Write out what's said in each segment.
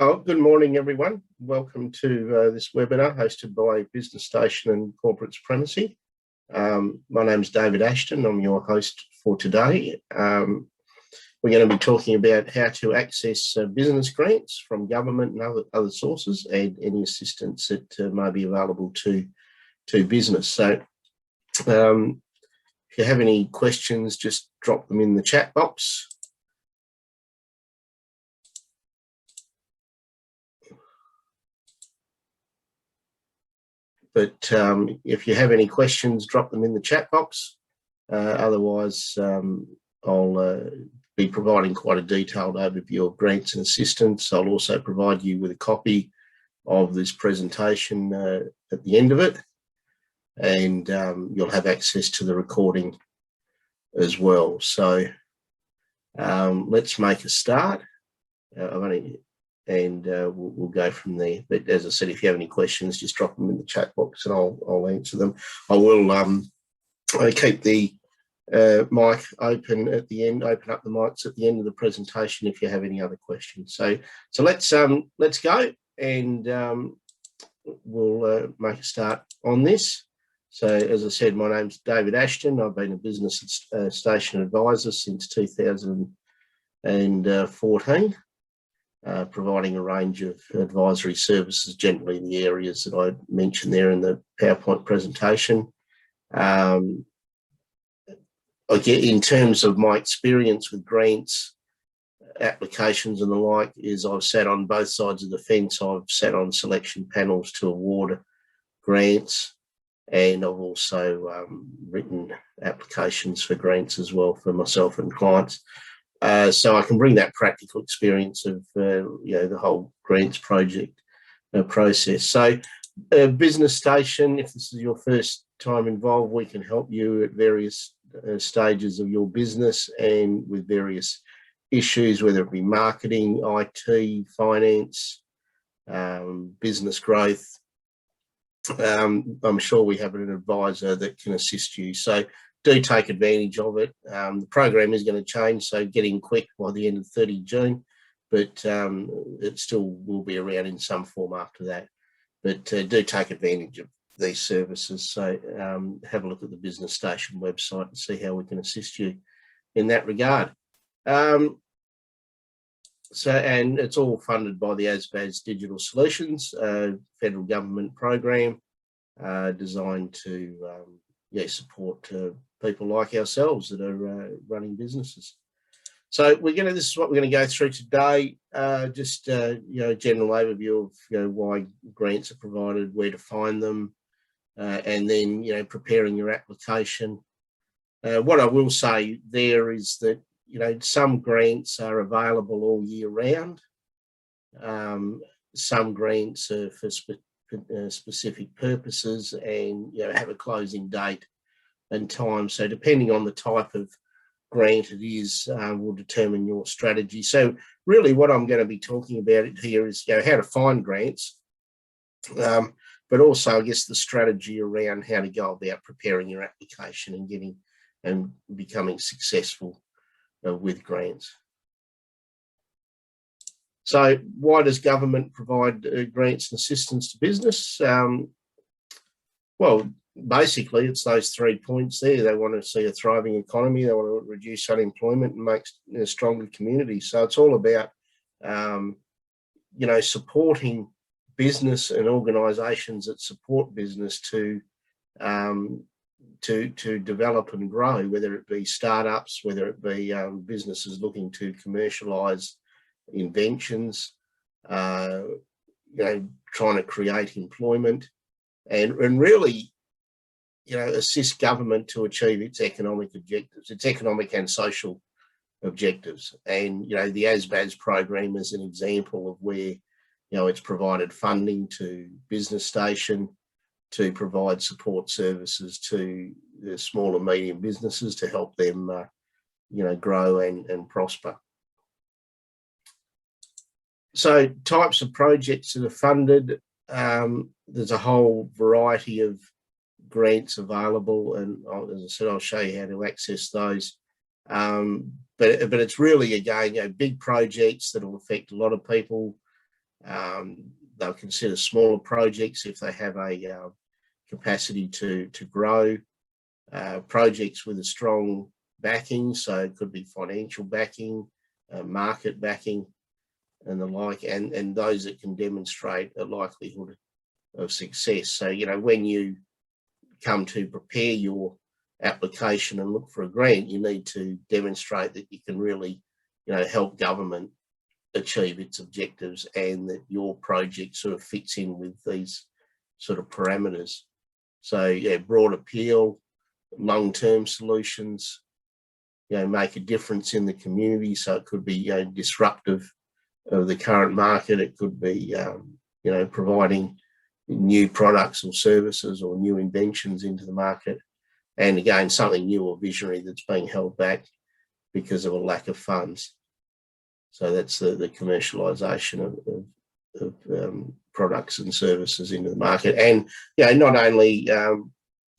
Oh, good morning, everyone. Welcome to this webinar hosted by Business Station and Corporate Supremacy. My name is David Ashton. I'm your host for today. We're going to be talking about how to access business grants from government and other sources and any assistance that may be available to business. So if you have any questions, just drop them in the chat box. But if you have any questions, drop them in the chat box. Otherwise, I'll be providing quite a detailed overview of grants and assistance. I'll also provide you with a copy of this presentation at the end of it, and you'll have access to the recording as well. So let's make a start. We'll go from there. But as I said, if you have any questions, just drop them in the chat box and I'll answer them. I will keep the mic open at the end, open up the mics at the end of the presentation if you have any other questions. So let's go and we'll make a start on this. So as I said, my name's David Ashton. I've been a business station advisor since 2014. Providing a range of advisory services, generally in the areas that I mentioned there in the PowerPoint presentation. In terms of my experience with grants, applications and the like, is I've sat on both sides of the fence. I've sat on selection panels to award grants, and I've also written applications for grants as well for myself and clients. So I can bring that practical experience of the whole grants project process. So Business Station, if this is your first time involved, we can help you at various stages of your business and with various issues, whether it be marketing, IT, finance, business growth. I'm sure we have an advisor that can assist you. So do take advantage of it. The program is going to change, so get in quick by the end of 30 June, but it still will be around in some form after that. But do take advantage of these services. So have a look at the Business Station website and see how we can assist you in that regard. And it's all funded by the ASBAS Digital Solutions, federal government program designed to support people like ourselves that are running businesses. So this is what we're going to go through today. Just general overview of why grants are provided, where to find them, and then preparing your application. What I will say there is that some grants are available all year round. Some grants are for specific purposes and have a closing date and time. So depending on the type of grant it is, will determine your strategy. So really what I'm going to be talking about here is how to find grants, but also I guess the strategy around how to go about preparing your application and becoming successful with grants. So why does government provide grants and assistance to business? Well, basically, it's those 3 points there. They want to see a thriving economy. They want to reduce unemployment and make stronger communities. So it's all about, supporting business and organisations that support business to develop and grow, whether it be startups, whether it be businesses looking to commercialise inventions, trying to create employment, and really, assist government to achieve its economic objectives, its economic and social objectives. And, the ASBAS program is an example of where, it's provided funding to Business Station to provide support services to the small and medium businesses to help them, grow and prosper. So types of projects that are funded, there's a whole variety of grants available, and as I said, I'll show you how to access those. But it's really, again, big projects that will affect a lot of people, They'll consider smaller projects if they have a capacity to grow. Projects with a strong backing, so it could be financial backing, market backing, and the like, and those that can demonstrate a likelihood of success. So, when you come to prepare your application and look for a grant, you need to demonstrate that you can really, help government achieve its objectives, and that your project sort of fits in with these sort of parameters. So, broad appeal, long-term solutions, make a difference in the community. So it could be, disruptive of the current market. It could be, providing new products or services or new inventions into the market. And again, something new or visionary that's being held back because of a lack of funds. So that's the commercialisation of products and services into the market. And, not only,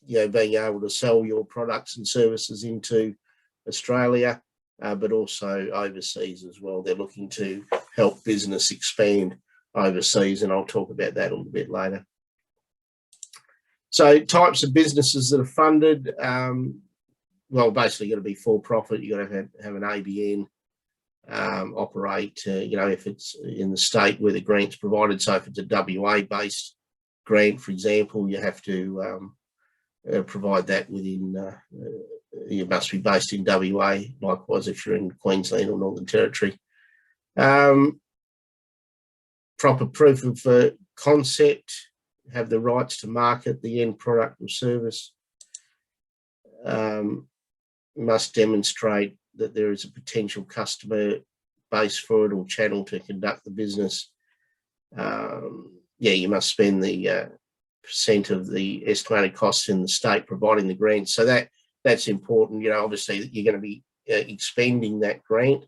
being able to sell your products and services into Australia, but also overseas as well. They're looking to help business expand overseas, and I'll talk about that a little bit later. So types of businesses that are funded, well, basically got to be for profit. You've got to have an ABN, operate, if it's in the state where the grant's provided. So if it's a WA-based grant, for example, you have to provide that within, you must be based in WA, likewise if you're in Queensland or Northern Territory. Proper proof of concept, have the rights to market the end product or service, must demonstrate that there is a potential customer base for it or channel to conduct the business. You must spend the % of the estimated costs in the state providing the grant. So that's important. Obviously you're going to be expending that grant.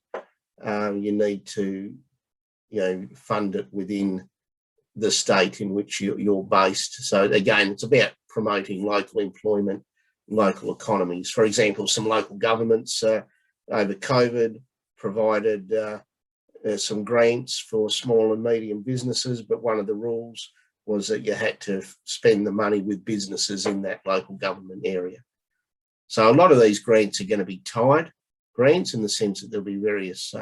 You need to, fund it within the state in which you're based. So again, it's about promoting local employment, local economies. For example, some local governments over COVID provided some grants for small and medium businesses, but one of the rules was that you had to spend the money with businesses in that local government area. So a lot of these grants are going to be tied grants, in the sense that there'll be various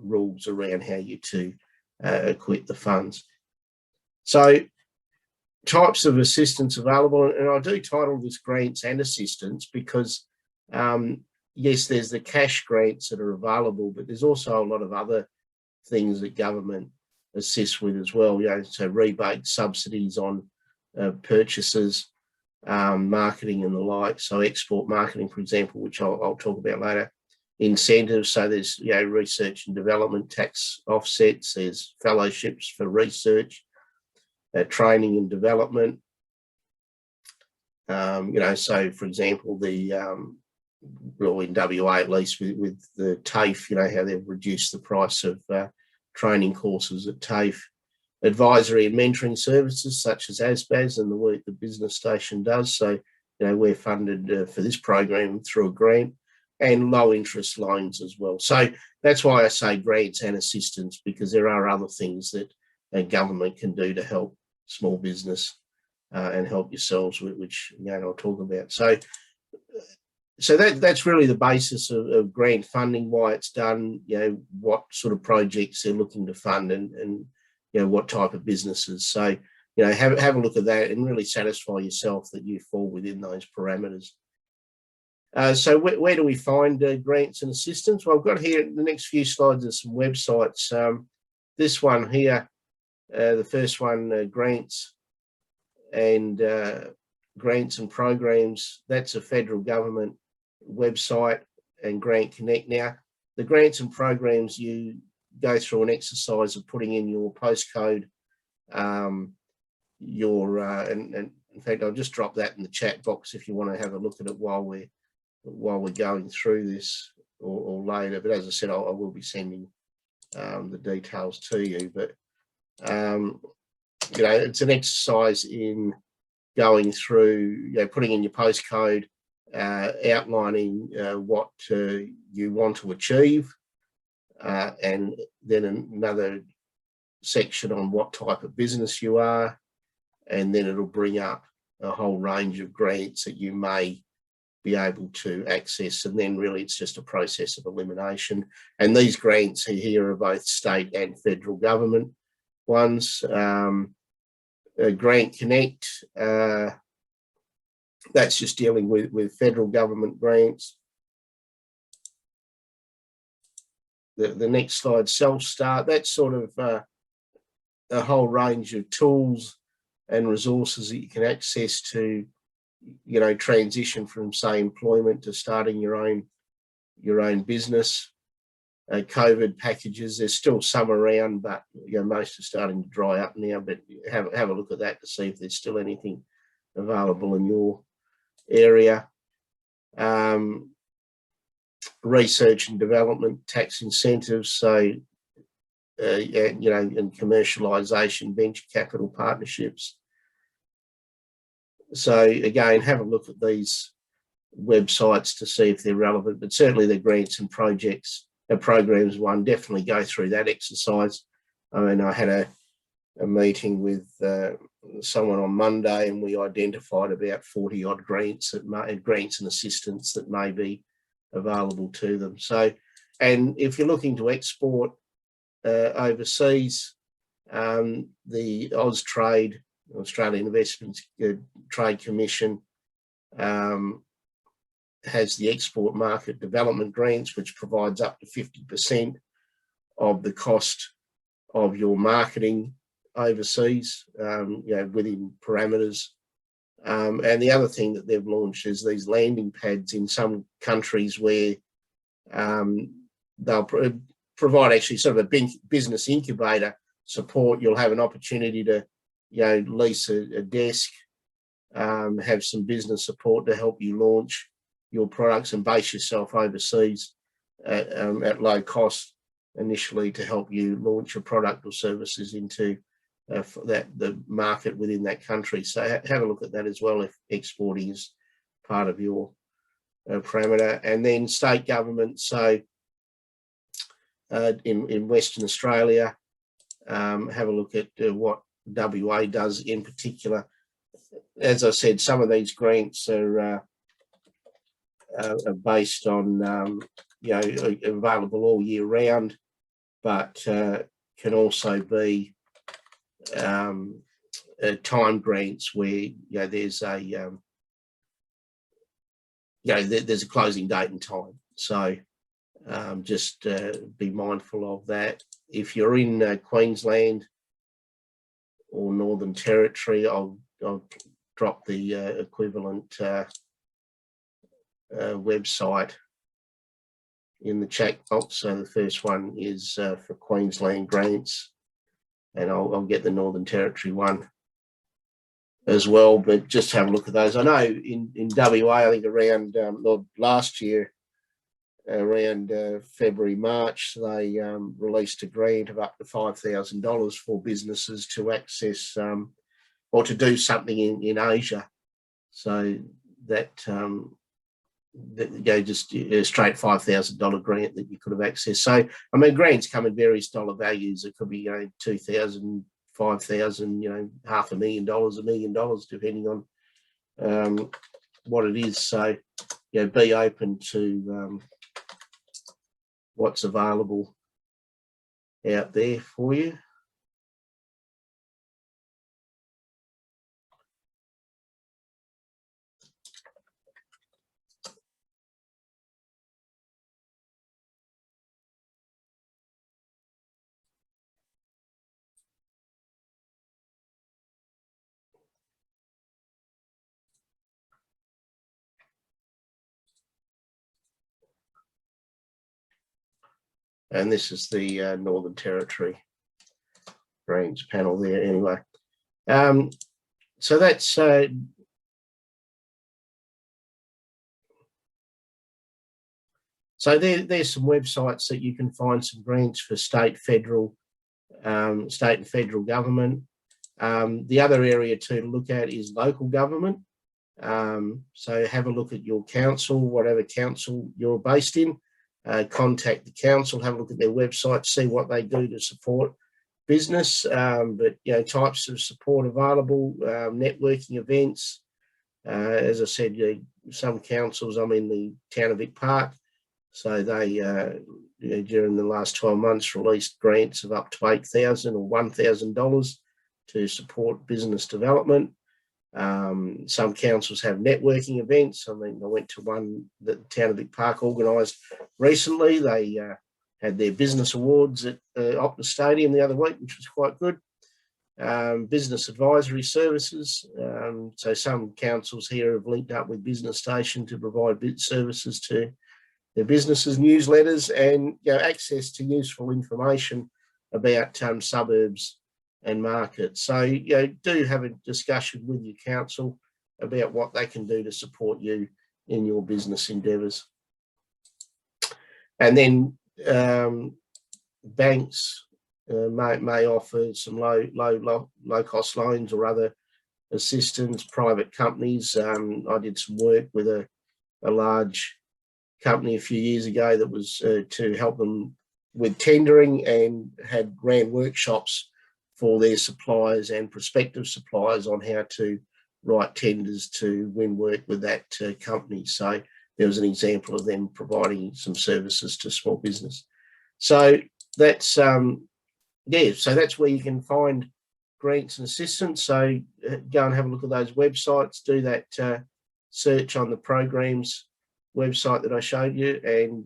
rules around how you to acquit the funds. So types of assistance available, and I do title this grants and assistance because, yes, there's the cash grants that are available, but there's also a lot of other things that government assists with as well. So rebate subsidies on purchases, marketing and the like. So export marketing, for example, which I'll talk about later. Incentives, so there's research and development tax offsets, there's fellowships for research, training and development. So for example, well, in WA at least with the TAFE, how they've reduced the price of training courses at TAFE. Advisory and mentoring services such as ASBAS and the work the Business Station does. So, we're funded for this program through a grant, and low interest loans as well. So that's why I say grants and assistance, because there are other things that government can do to help small business and help yourselves, which again I'll talk about. So that's really the basis of grant funding, why it's done, what sort of projects they're looking to fund, and what type of businesses. So have a look at that and really satisfy yourself that you fall within those parameters. So where do we find grants and assistance? Well, I've got here the next few slides are some websites. This one here, the first one, grants and programs, that's a federal government website, and Grant Connect. Now, the grants and programs, you go through an exercise of putting in your postcode, and in fact, I'll just drop that in the chat box if you want to have a look at it while we're going through this or later. But as I said, I will be sending the details to you. But it's an exercise in going through, putting in your postcode, outlining what you want to achieve, and then another section on what type of business you are, and then it'll bring up a whole range of grants that you may be able to access, and then really it's just a process of elimination. And these grants here are both state and federal government ones. Grant Connect, that's just dealing with federal government grants. The next slide, Self-Start, that's sort of a whole range of tools and resources that you can access to, you know, transition from, say, employment to starting your own business. COVID packages, there's still some around, but you know, most are starting to dry up now. But have a look at that to see if there's still anything available in your area. Research and development, tax incentives, so you know, and commercialisation, venture capital partnerships. So again, have a look at these websites to see if they're relevant, but certainly the grants and projects, programs one, definitely go through that exercise. I mean, I had a meeting with someone on Monday, and we identified about 40 odd grants and assistance that may be available to them. So, and if you're looking to export overseas, the Austrade, Australian Investments Trade Commission, has the Export Market Development Grants, which provides up to 50% of the cost of your marketing overseas, you know, within parameters. And the other thing that they've launched is these landing pads in some countries where they'll provide actually sort of a business incubator support. You'll have an opportunity to, you know, lease a desk, have some business support to help you launch your products and base yourself overseas at low cost initially to help you launch your product or services into the market within that country. So have a look at that as well if exporting is part of your parameter. And then state government, so in Western Australia, have a look at what WA does in particular. As I said, some of these grants are based on, you know, available all year round, but can also be time grants where, you know, there's a you know, there's a closing date and time. So just be mindful of that. If you're in Queensland or Northern Territory, I'll drop the equivalent website in the chat box. So the first one is for Queensland grants, and I'll get the Northern Territory one as well, but just have a look at those. I know in WA, I think around last year, around February, March, they released a grant of up to $5,000 for businesses to access or to do something in Asia. So that, just a straight $5,000 grant that you could have accessed. So, I mean, grants come in various dollar values. It could be, you know, $2,000, $5,000, you know, $500,000, $1 million, depending on what it is. So, you know, be open to what's available out there for you. And this is the Northern Territory grants panel there anyway. So that's so there's some websites that you can find some grants for state and federal government. The other area to look at is local government. So have a look at your council, whatever council you're based in. Contact the council, have a look at their website, see what they do to support business, but types of support available, networking events. As I said, some councils, I'm in the town of Vic Park, so they during the last 12 months released grants of up to $8,000 or $1,000 to support business development. Some councils have networking events. I mean, I went to one that the town of Vic Park organised recently. They had their business awards at Optus Stadium the other week, which was quite good. Business advisory services. So some councils here have linked up with Business Station to provide services to their businesses, newsletters, and access to useful information about suburbs and markets. So do have a discussion with your council about what they can do to support you in your business endeavours. And then banks may offer some low cost loans or other assistance. Private companies. I did some work with a large company a few years ago that was to help them with tendering, and ran workshops for their suppliers and prospective suppliers on how to write tenders to win work with that company. So there was an example of them providing some services to small business. So that's so that's where you can find grants and assistance. So go and have a look at those websites, do that search on the programs website that I showed you, and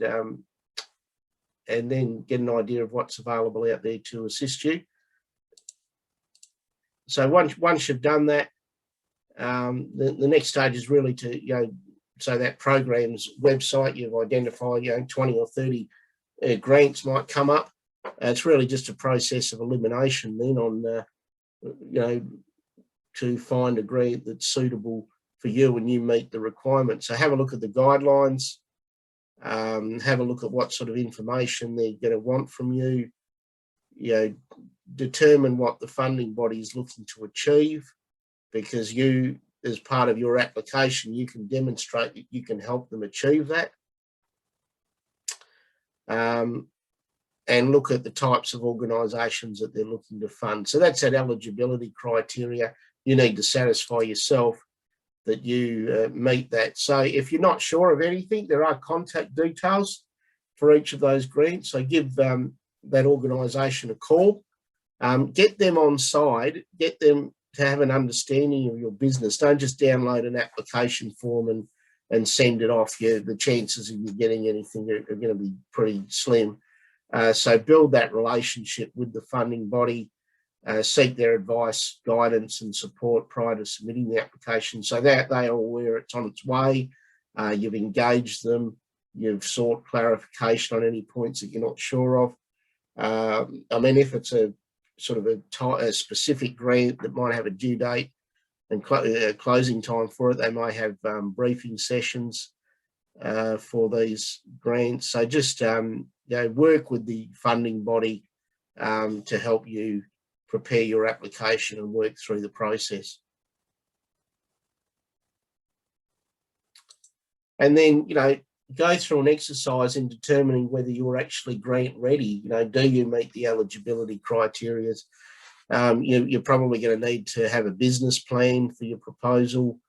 then get an idea of what's available out there to assist you. So once you've done that, the next stage is really to so that program's website, you've identified 20 or 30 grants might come up. It's really just a process of elimination then on to find a grant that's suitable for you and you meet the requirements. So have a look at the guidelines, have a look at what sort of information they're going to want from you, determine what the funding body is looking to achieve, because you, as part of your application, you can demonstrate that you can help them achieve that. And look at the types of organisations that they're looking to fund. So that's that eligibility criteria. You need to satisfy yourself that you meet that. So if you're not sure of anything, there are contact details for each of those grants. So give that organisation a call. Get them on side, get them to have an understanding of your business. Don't just download an application form and send it off. The chances of you getting anything are going to be pretty slim. So build that relationship with the funding body, seek their advice, guidance and support prior to submitting the application, so that they are aware it's on its way. You've engaged them, you've sought clarification on any points that you're not sure of. I mean, if it's a sort of a specific grant that might have a due date and closing time for it, they might have briefing sessions for these grants. So just work with the funding body to help you prepare your application and work through the process. And then, go through an exercise in determining whether you're actually grant ready. Do you meet the eligibility criteria? You're probably going to need to have a business plan for your proposal,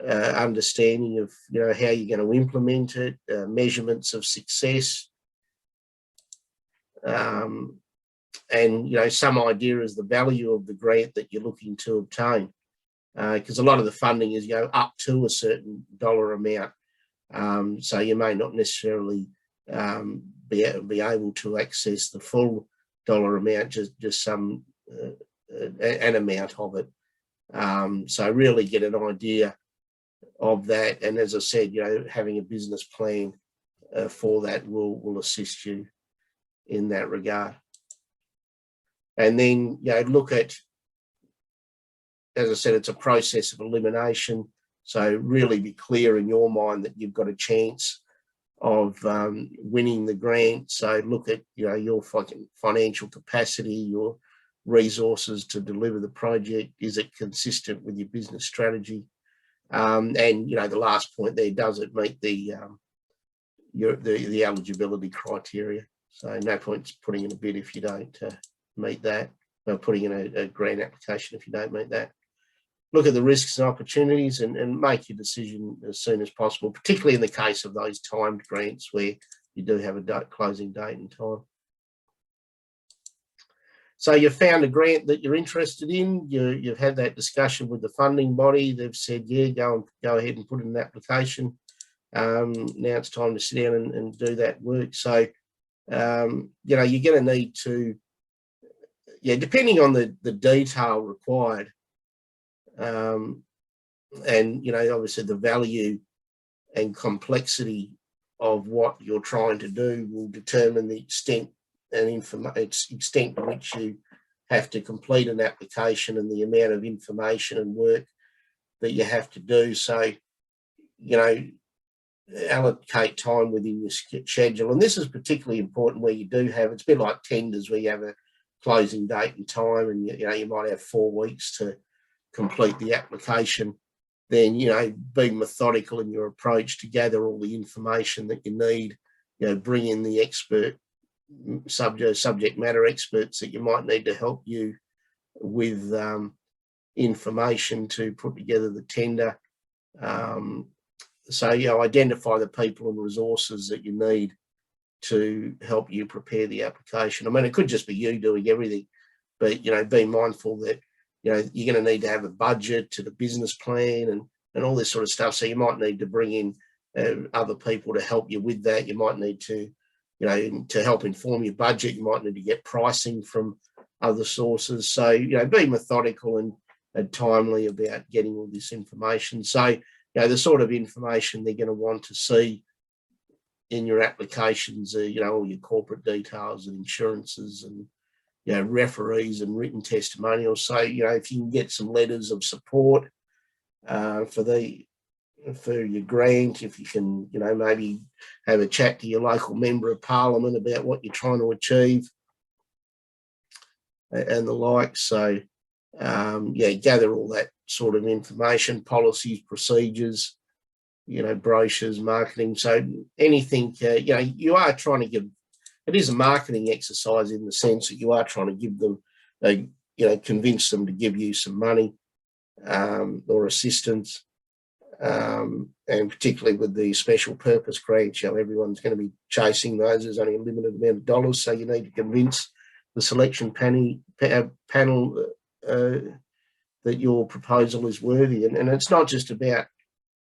understanding of how you're going to implement it, measurements of success, and some idea as the value of the grant that you're looking to obtain, because a lot of the funding is up to a certain dollar amount. So you may not necessarily be able to access the full dollar amount, just some an amount of it. So really get an idea of that, and as I said, having a business plan for that will assist you in that regard. And then look at, as I said, it's a process of elimination. So really be clear in your mind that you've got a chance of winning the grant. So look at your financial capacity, your resources to deliver the project. Is it consistent with your business strategy? And the last point there, does it meet the eligibility criteria? So no point putting in a bid if you don't meet that. putting in a grant application if you don't meet that. Look at the risks and opportunities and make your decision as soon as possible, particularly in the case of those timed grants where you do have a closing date and time. So you've found a grant that you're interested in, you've had that discussion with the funding body, they've said, yeah, go ahead and put in an application. Now it's time to sit down and do that work. So, you're going to need to, depending on the detail required, and, obviously the value and complexity of what you're trying to do will determine the extent to which you have to complete an application and the amount of information and work that you have to do. So, allocate time within your schedule. And this is particularly important where you do have, it's a bit like tenders where you have a closing date and time and, you might have 4 weeks to complete the application. Then, be methodical in your approach to gather all the information that you need, bring in the expert subject matter experts that you might need to help you with information to put together the tender. So, identify the people and resources that you need to help you prepare the application. I mean, it could just be you doing everything, but, be mindful that, you're going to need to have a budget to the business plan and all this sort of stuff. So you might need to bring in other people to help you with that. You might need to, to help inform your budget, you might need to get pricing from other sources. So, be methodical and timely about getting all this information. So, the sort of information they're going to want to see in your applications are, all your corporate details and insurances and, referees and written testimonials. So, if you can get some letters of support for your grant, if you can, maybe have a chat to your local member of parliament about what you're trying to achieve and the like. So, gather all that sort of information, policies, procedures, brochures, marketing. So anything, you are trying to give, it is a marketing exercise in the sense that you are trying to give them, convince them to give you some money or assistance. And particularly with the special purpose grants, everyone's going to be chasing those. There's only a limited amount of dollars, so you need to convince the selection panel that your proposal is worthy. And it's not just about,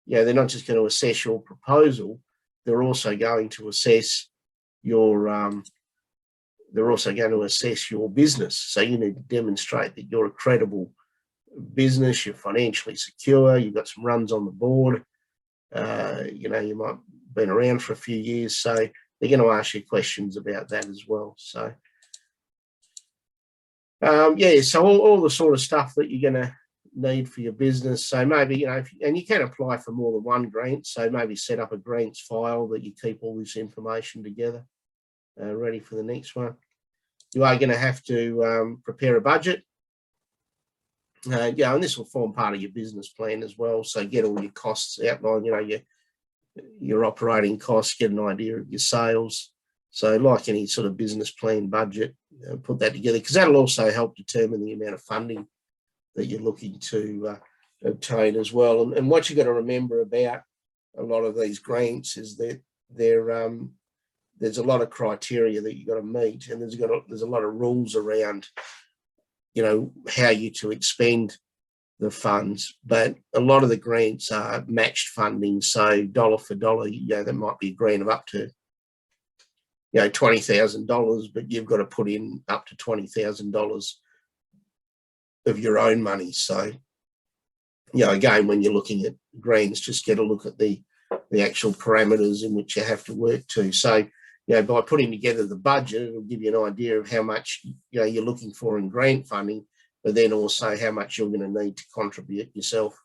they're not just going to assess your proposal, they're also going to assess your business. So you need to demonstrate that you're a credible business, you're financially secure, you've got some runs on the board, you might have been around for a few years, so they're going to ask you questions about that as well. So so all the sort of stuff that you're going to need for your business. So maybe, and you can apply for more than one grant, so maybe set up a grants file that you keep all this information together, ready for the next one. You are going to have to prepare a budget. And this will form part of your business plan as well. So get all your costs outlined, your operating costs, get an idea of your sales. So like any sort of business plan budget, put that together, because that'll also help determine the amount of funding that you're looking to obtain as well. And what you've got to remember about a lot of these grants is that there's a lot of criteria that you've got to meet, and there's a lot of rules around how you to expend the funds. But a lot of the grants are matched funding, so dollar for dollar, there might be a grant of up to $20,000, but you've got to put in up to $20,000 of your own money. So again, when you're looking at grants, just get a look at the actual parameters in which you have to work to. So by putting together the budget, it'll give you an idea of how much you're looking for in grant funding, but then also how much you're going to need to contribute yourself.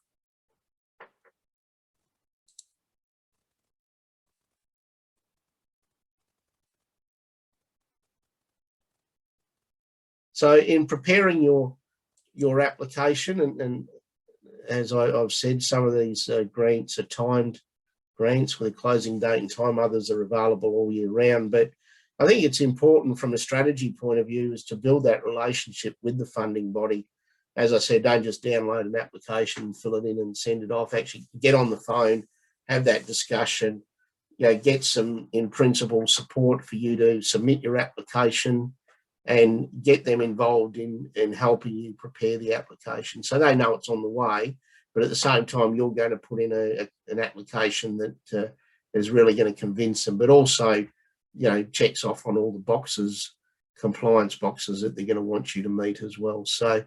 So in preparing your application, and as I've said, some of these grants are timed grants with a closing date and time, others are available all year round, but I think it's important from a strategy point of view is to build that relationship with the funding body. As I said, don't just download an application, fill it in and send it off. Actually get on the phone, have that discussion, get some in principle support for you to submit your application and get them involved in helping you prepare the application. So they know it's on the way, but at the same time, you're going to put in an application that is really going to convince them, but also, checks off on all the boxes, compliance boxes that they're going to want you to meet as well. So,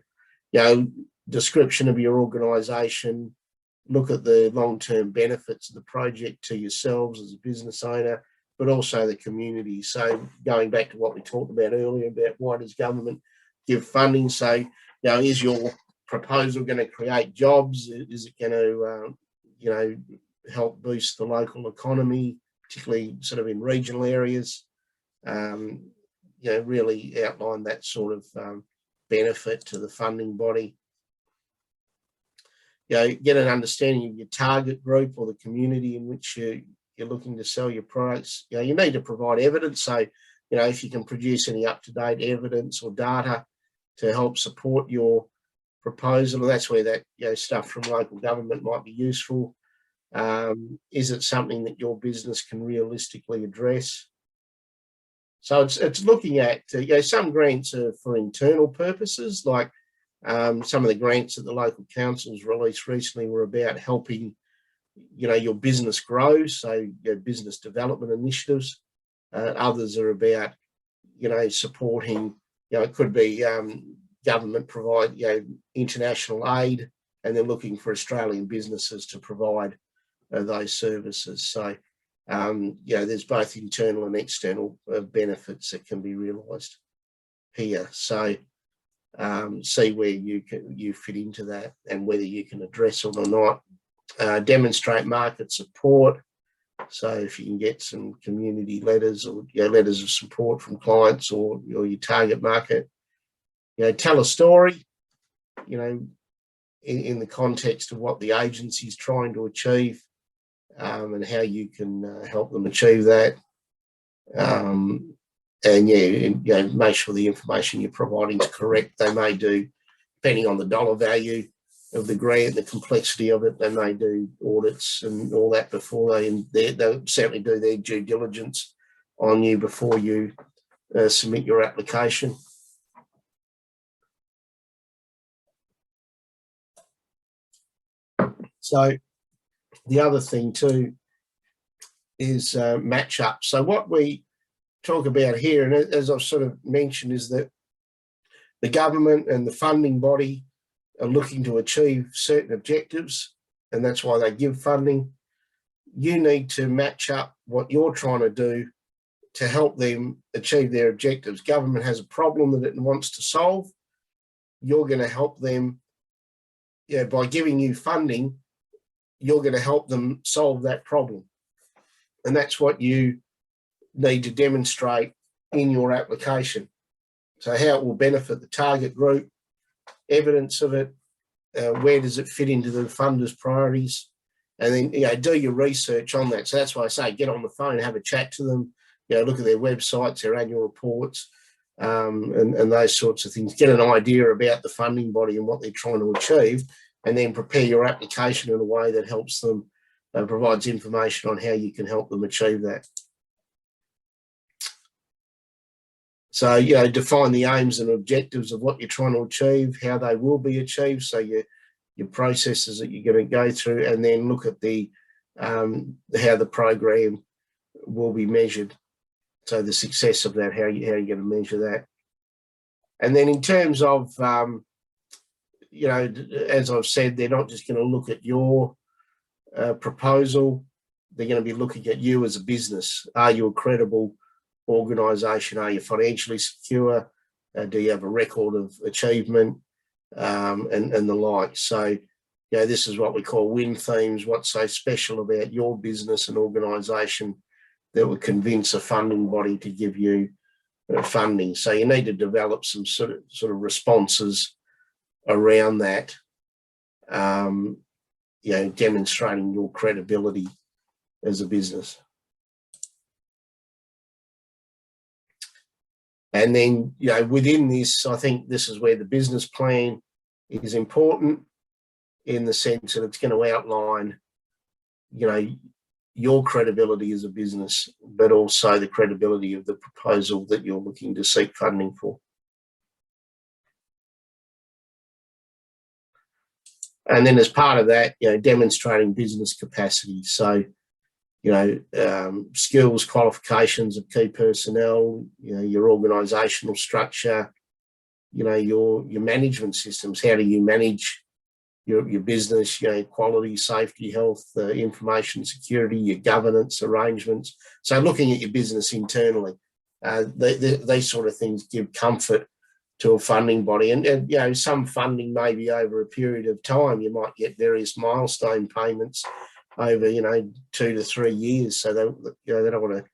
description of your organisation, look at the long-term benefits of the project to yourselves as a business owner, but also the community. So going back to what we talked about earlier about why does government give funding? So, is your proposal going to create jobs? Is it going to, help boost the local economy, particularly sort of in regional areas? Really outline that sort of benefit to the funding body. Get an understanding of your target group or the community in which you're looking to sell your products. You need to provide evidence. So, if you can produce any up-to-date evidence or data to help support your proposal, that's where that stuff from local government might be useful. Is it something that your business can realistically address? So it's looking at some grants are for internal purposes, like some of the grants that the local councils released recently were about helping your business grow, so business development initiatives. Others are about supporting, it could be government provide international aid, and they're looking for Australian businesses to provide those services. So there's both internal and external benefits that can be realised here. So see where you fit into that and whether you can address it or not. Demonstrate market support. So if you can get some community letters or letters of support from clients or your target market, tell a story, in the context of what the agency is trying to achieve, and how you can help them achieve that. And make sure the information you're providing is correct. They may do, depending on the dollar value of the grant, the complexity of it, they may do audits and all that before they'll certainly do their due diligence on you before you submit your application. So the other thing too is match up. So what we talk about here, and as I've sort of mentioned, is that the government and the funding body are looking to achieve certain objectives, and that's why they give funding. You need to match up what you're trying to do to help them achieve their objectives. Government has a problem that it wants to solve. You're going to help them, by giving you funding, you're going to help them solve that problem. And that's what you need to demonstrate in your application. So how it will benefit the target group, evidence of it, where does it fit into the funders' priorities, and then do your research on that. So that's why I say get on the phone, have a chat to them, look at their websites, their annual reports, and those sorts of things. Get an idea about the funding body and what they're trying to achieve, and then prepare your application in a way that helps them, provides information on how you can help them achieve that. So, define the aims and objectives of what you're trying to achieve, how they will be achieved, so your processes that you're going to go through, and then look at the how the program will be measured. So the success of that, how you're going to measure that. And then in terms of, as I've said, they're not just going to look at your proposal, they're going to be looking at you as a business. Are you a credible organisation? Are you financially secure? Do you have a record of achievement, and the like? So, this is what we call win themes. What's so special about your business and organisation that would convince a funding body to give you funding? So you need to develop some sort of responses around that, demonstrating your credibility as a business. And then, within this, I think this is where the business plan is important, in the sense that it's going to outline, your credibility as a business, but also the credibility of the proposal that you're looking to seek funding for. And then as part of that, demonstrating business capacity. So, skills, qualifications of key personnel, your organisational structure, your management systems. How do you manage your business, quality, safety, health, information security, your governance arrangements. So looking at your business internally, these sort of things give comfort to a funding body. And some funding may be over a period of time. You might get various milestone payments over, 2 to 3 years. So they don't want to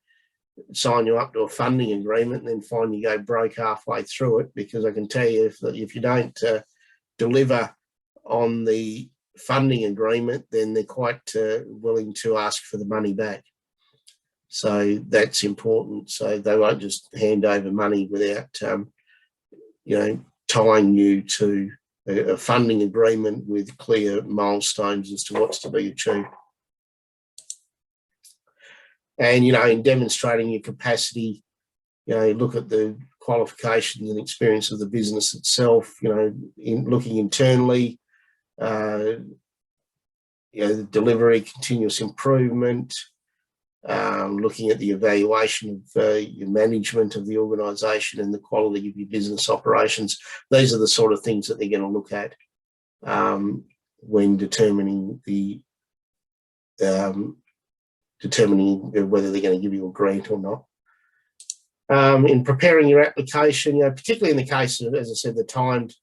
sign you up to a funding agreement and then find you go broke halfway through it, because I can tell you if you don't deliver on the funding agreement, then they're quite willing to ask for the money back. So that's important. So they won't just hand over money without, tying you to a funding agreement with clear milestones as to what's to be achieved. And, in demonstrating your capacity, look at the qualifications and experience of the business itself, in looking internally, the delivery, continuous improvement, looking at the evaluation of your management of the organisation and the quality of your business operations. These are the sort of things that they're going to look at when determining whether they're going to give you a grant or not. In preparing your application, particularly in the case of, as I said, the timed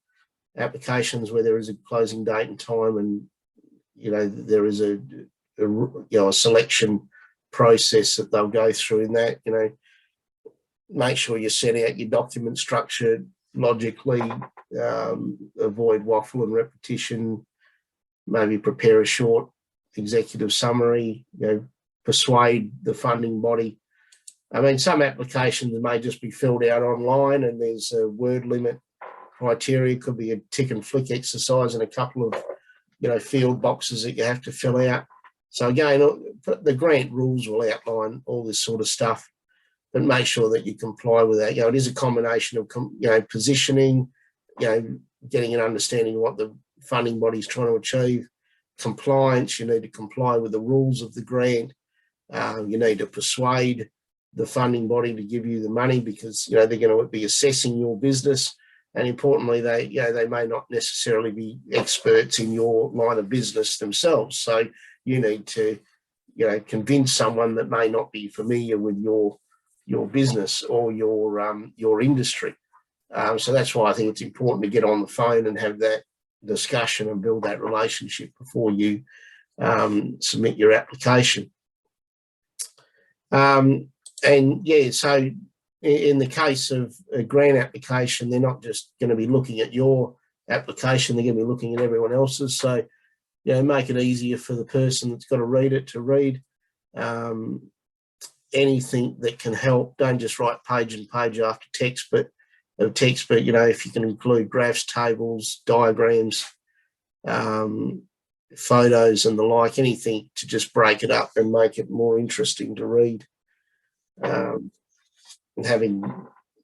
applications where there is a closing date and time, and there is a selection process that they'll go through in that. Make sure you set out your document structure logically, avoid waffle and repetition, maybe prepare a short executive summary, persuade the funding body. I mean, some applications may just be filled out online and there's a word limit criteria. Could be a tick and flick exercise and a couple of, field boxes that you have to fill out. So again, the grant rules will outline all this sort of stuff, but make sure that you comply with that. It is a combination of, positioning, getting an understanding of what the funding body is trying to achieve, compliance. You need to comply with the rules of the grant. You need to persuade the funding body to give you the money, because, they're going to be assessing your business. And importantly, they may not necessarily be experts in your line of business themselves. So you need to, convince someone that may not be familiar with your business or your industry. So that's why I think it's important to get on the phone and have that discussion and build that relationship before you submit your application. So in the case of a grant application, they're not just going to be looking at your application, they're going to be looking at everyone else's. So, make it easier for the person that's got to read it to read. Anything that can help. Don't just write page and page after text, but if you can include graphs, tables, diagrams, photos and the like, anything to just break it up and make it more interesting to read. And having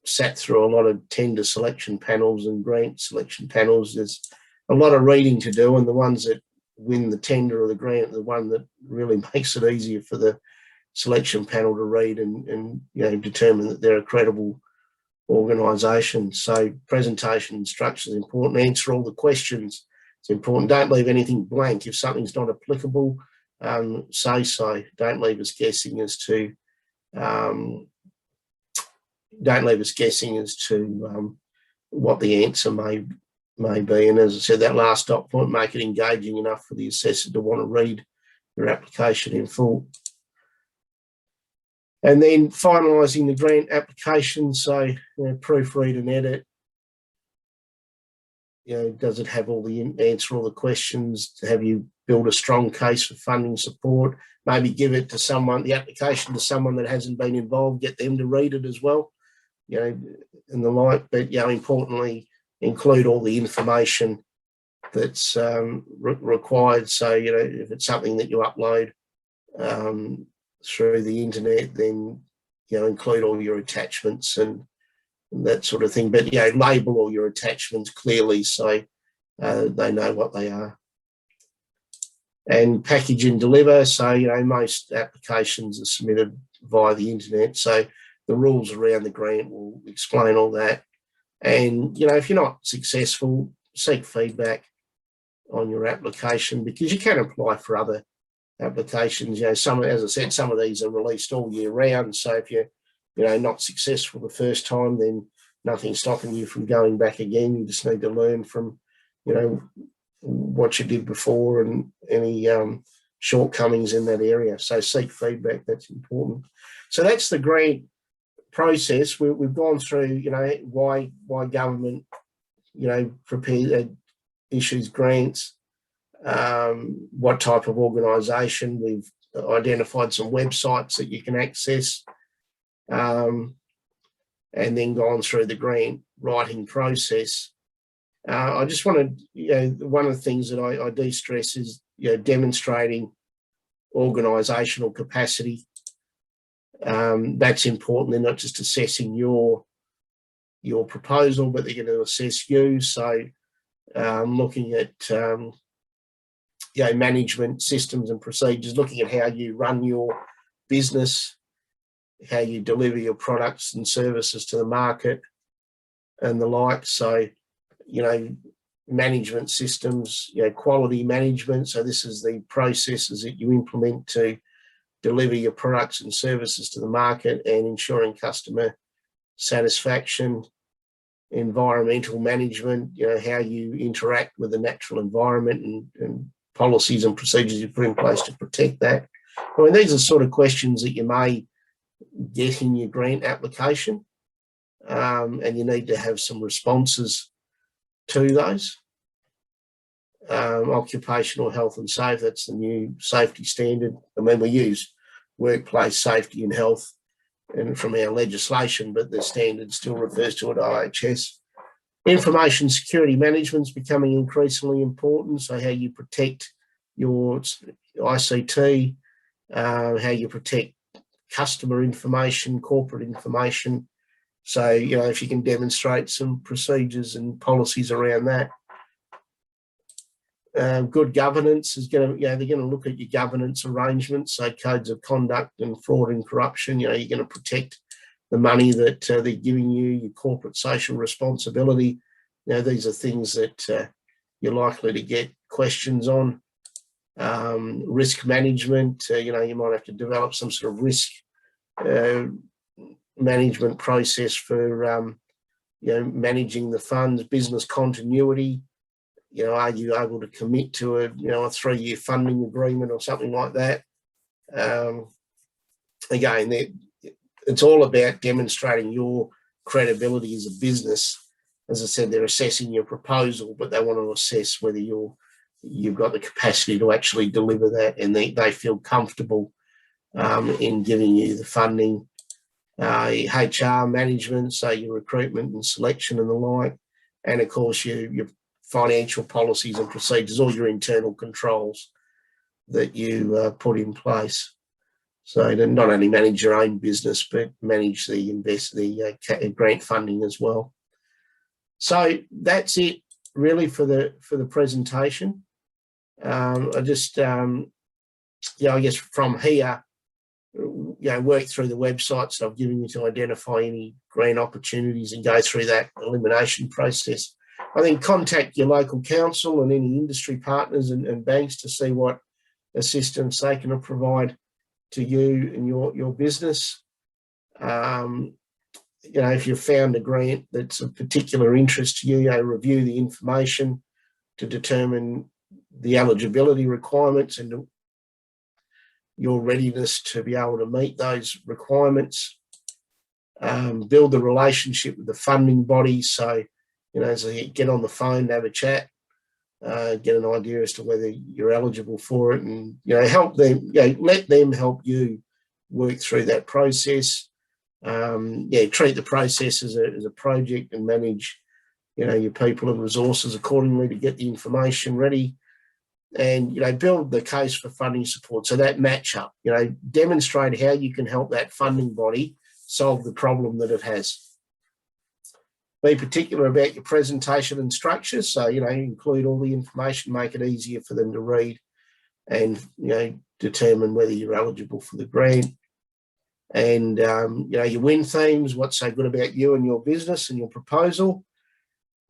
sat through a lot of tender selection panels and grant selection panels, there's a lot of reading to do, and the ones that win the tender or the grant, the one that really makes it easier for the selection panel to read and determine that they're a credible organisation. So presentation and structure is important. Answer all the questions. It's important. Don't leave anything blank. If something's not applicable, say so. Don't leave us guessing as to what the answer may be. And as I said, that last dot point, make it engaging enough for the assessor to want to read your application in full. And then finalising the grant application, so proofread and edit. Does it have answer all the questions? Have you built a strong case for funding support? Maybe give it to the application to someone that hasn't been involved, get them to read it as well. and the like. But importantly, include all the information that's required. So if it's something that you upload through the internet, then include all your attachments and that sort of thing. But label all your attachments clearly so they know what they are. And package and deliver. So most applications are submitted via the internet. So the rules around the grant will explain all that. And if you're not successful, seek feedback on your application, because you can apply for other applications. Some, as I said, some of these are released all year round. So if you're not successful the first time, then nothing's stopping you from going back again. You just need to learn from what you did before and any shortcomings in that area. So seek feedback, that's important. So that's the grant process. We've gone through why government issues grants, what type of organisation. We've identified some websites that you can access, and then gone through the grant writing process. I just wanted, one of the things that I do stress is, demonstrating organisational capacity. That's important. They're not just assessing your proposal, but they're going to assess you. So looking at management systems and procedures, looking at how you run your business, how you deliver your products and services to the market and the like. So management systems, quality management. So this is the processes that you implement to deliver your products and services to the market and ensuring customer satisfaction. Environmental management, how you interact with the natural environment and policies and procedures you put in place to protect that. I mean, these are sort of questions that you may get in your grant application, and you need to have some responses to those. Occupational health and safety, that's the new safety standard. I mean, we use workplace safety and health and from our legislation, but the standard still refers to it IHS. Information security management is becoming increasingly important. So how you protect your ICT, how you protect customer information, corporate information. So, if you can demonstrate some procedures and policies around that. Good governance is going to, they're going to look at your governance arrangements, so codes of conduct and fraud and corruption. You're going to protect the money that they're giving you, your corporate social responsibility. These are things that you're likely to get questions on. Risk management, you might have to develop some sort of risk management process for, managing the funds. Business continuity. Are you able to commit to a 3-year funding agreement or something like that? Again, it's all about demonstrating your credibility as a business. As I said, they're assessing your proposal, but they want to assess whether you've got the capacity to actually deliver that, and they feel comfortable in giving you the funding. HR management, so your recruitment and selection and the like, and of course your financial policies and procedures, all your internal controls that you put in place. So to not only manage your own business, but manage the grant funding as well. So that's it really for the presentation. I just I guess from here, work through the websites that I've given you to identify any grant opportunities and go through that elimination process. I think contact your local council and any industry partners and banks to see what assistance they can provide to you and your business. If you've found a grant that's of particular interest to you, review the information to determine the eligibility requirements and your readiness to be able to meet those requirements. Build the relationship with the funding body. So, so you get on the phone, have a chat, get an idea as to whether you're eligible for it, and help them. Let them help you work through that process. treat the process as a project and manage, your people and resources accordingly to get the information ready, and, build the case for funding support. So that match up, demonstrate how you can help that funding body solve the problem that it has. Be particular about your presentation and structure. So, include all the information, make it easier for them to read, and, determine whether you're eligible for the grant. And, your win themes, what's so good about you and your business and your proposal.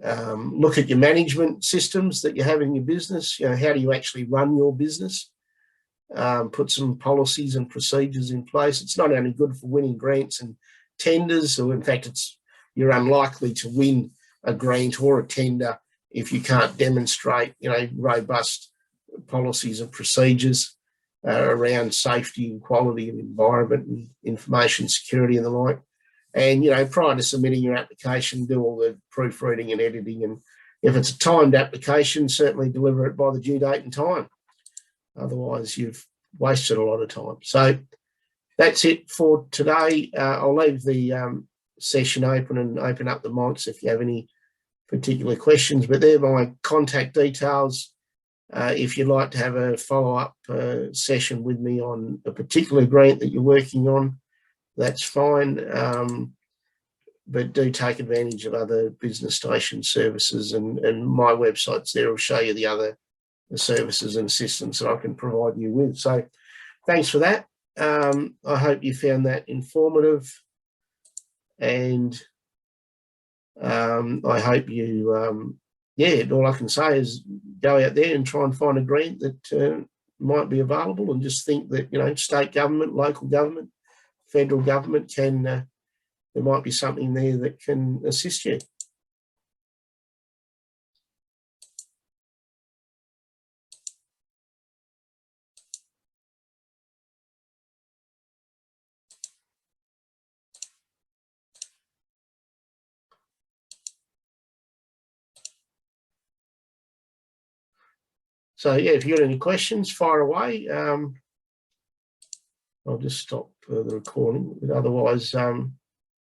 Look at your management systems that you have in your business. How do you actually run your business? Put some policies and procedures in place. It's not only good for winning grants and tenders, or in fact, you're unlikely to win a grant or a tender if you can't demonstrate, robust policies and procedures around safety and quality and environment and information security and the like. And, prior to submitting your application, do all the proofreading and editing. And if it's a timed application, certainly deliver it by the due date and time. Otherwise, you've wasted a lot of time. So that's it for today. I'll leave the session open and open up the mics if you have any particular questions. But they're my contact details. If you'd like to have a follow-up session with me on a particular grant that you're working on, that's fine, but do take advantage of other business station services, and my website's there. Will show you the services and assistance that I can provide you with. So thanks for that. I hope you found that informative, and I hope you, all I can say is go out there and try and find a grant that might be available, and just think that, state government, local government, federal government there might be something there that can assist you. So if you've got any questions, fire away. I'll just stop the recording, but otherwise,